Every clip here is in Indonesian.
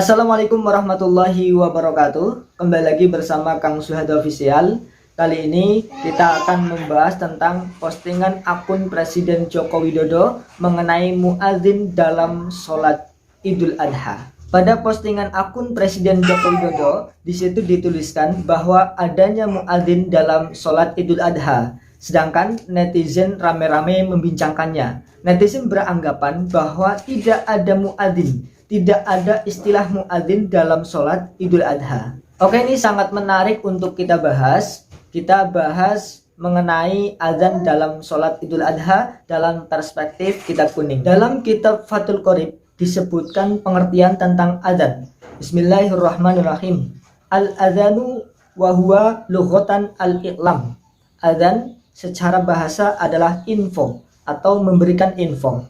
Assalamualaikum warahmatullahi wabarakatuh. Kembali lagi bersama Kang Suhada Official. Kali ini kita akan membahas tentang postingan akun Presiden Joko Widodo mengenai muadzin dalam sholat Idul Adha. Pada postingan akun Presiden Joko Widodo, di situ dituliskan bahwa adanya muadzin dalam sholat Idul Adha. Sedangkan netizen rame-rame membincangkannya. Netizen beranggapan bahwa tidak ada muadzin, tidak ada istilah muadzin dalam sholat Idul Adha. Oke, ini sangat menarik untuk kita bahas. Kita bahas mengenai azan dalam sholat Idul Adha dalam perspektif kitab kuning. Dalam kitab Fathul Qorib disebutkan pengertian tentang azan. Bismillahirrahmanirrahim. Al-azanu wa huwa lughatan al-i'lam. Azan secara bahasa adalah info atau memberikan info.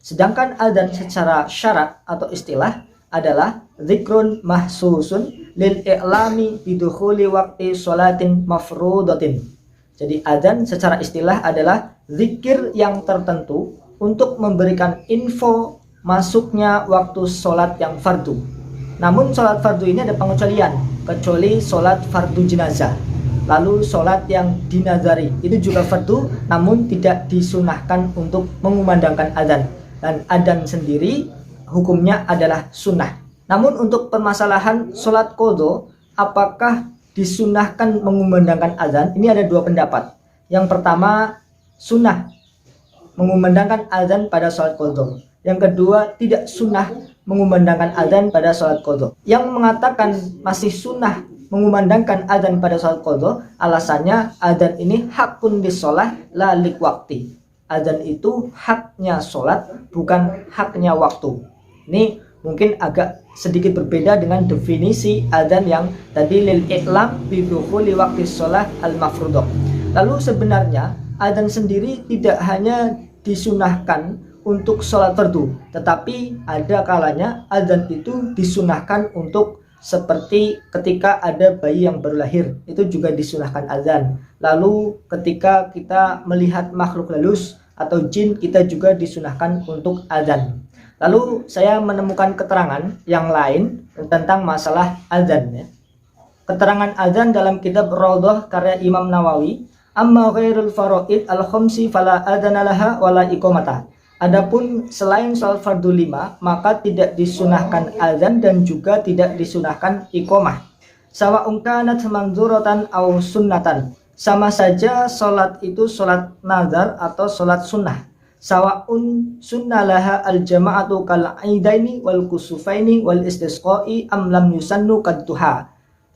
Sedangkan adzan secara syarat atau istilah adalah zikrun mahsusun lil i'lami bidukhuli waqti sholatin mafrudatin. Jadi adzan secara istilah adalah zikir yang tertentu untuk memberikan info masuknya waktu sholat yang fardu. Namun sholat fardu ini ada pengecualian, kecuali sholat fardu jenazah. Lalu sholat yang dinazari itu juga fardu, namun tidak disunahkan untuk mengumandangkan adzan. Dan adzan sendiri hukumnya adalah sunnah. Namun untuk permasalahan sholat qadha, apakah disunahkan mengumandangkan adzan? Ini ada dua pendapat. Yang pertama, sunnah mengumandangkan adzan pada sholat qadha. Yang kedua, tidak sunnah mengumandangkan adzan pada sholat qadha. Yang mengatakan masih sunnah mengumandangkan adzan pada sholat qadha, alasannya adzan ini hakun disolah la liwakti. Adzan itu haknya sholat, bukan haknya waktu. Ini mungkin agak sedikit berbeda dengan definisi adzan yang tadi lil i'lam bi dukhuli waqti sholat al mafruḍah. Lalu sebenarnya adzan sendiri tidak hanya disunahkan untuk sholat fardu, tetapi ada kalanya adzan itu disunahkan untuk seperti ketika ada bayi yang baru lahir, itu juga disunahkan adzan. Lalu ketika kita melihat makhluk halus atau jin, kita juga disunahkan untuk adzan. Lalu saya menemukan keterangan yang lain tentang masalah adzan ya. Keterangan adzan dalam kitab Raudhah karya Imam Nawawi, amma ghairul faraid al-khamsi fala adzana laha wala iqamata. Adapun selain sholat fardu 5, maka tidak disunahkan azan dan juga tidak disunahkan iqamah. Sawa'un kanat manzuratan aw sunnatan. Sama saja sholat itu sholat nazar atau sholat sunnah. Sawa'un sunnalaha al-jama'atu kal aidaini wal kusufaini wal istisqa'i am lam yusannu kadduha.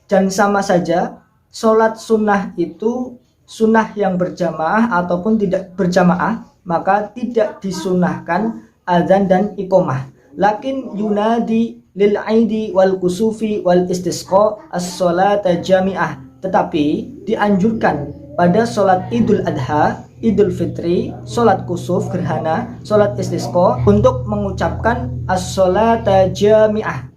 Dan sama saja sholat sunnah itu sunnah yang berjamaah ataupun tidak berjamaah, maka tidak disunahkan azan dan iqamah. Lakin yunadi lil aidi wal kusufi wal istisqa as-salata jami'ah. Tetapi dianjurkan pada sholat Idul Adha, Idul Fitri, sholat kusuf gerhana, sholat istisqa untuk mengucapkan as-salata jami'ah.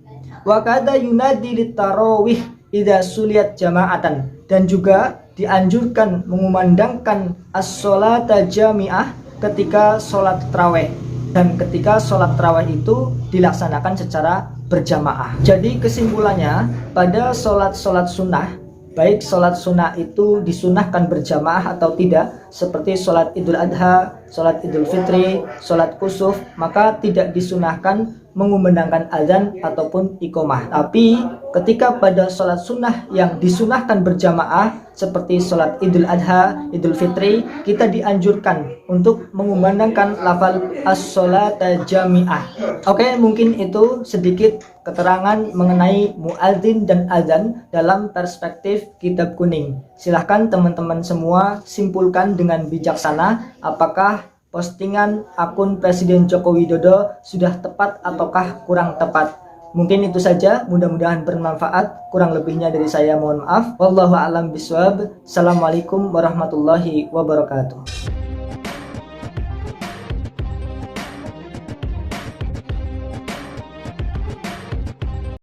Wa kada yunadi lit tarawih idza suliyat jama'atan. Dan juga dianjurkan mengumandangkan as-salata jami'ah ketika sholat tarawih, dan ketika sholat tarawih itu dilaksanakan secara berjamaah. Jadi kesimpulannya, pada sholat sunnah, baik sholat sunnah itu disunahkan berjamaah atau tidak, seperti sholat Idul Adha, sholat Idul Fitri, sholat kusuf, maka tidak disunahkan mengumandangkan azan ataupun iqamah. Tapi ketika pada sholat sunnah yang disunahkan berjamaah seperti sholat Idul Adha, Idul Fitri, kita dianjurkan untuk mengumandangkan lafal as-sholata jami'ah. Oke, mungkin itu sedikit keterangan mengenai muadzin dan azan dalam perspektif kitab kuning. Silahkan teman-teman semua simpulkan dengan bijaksana apakah postingan akun Presiden Joko Widodo sudah tepat ataukah kurang tepat. Mungkin itu saja, mudah-mudahan bermanfaat. Kurang lebihnya dari saya mohon maaf. Wallahu a'lam bishawab. Assalamualaikum warahmatullahi wabarakatuh.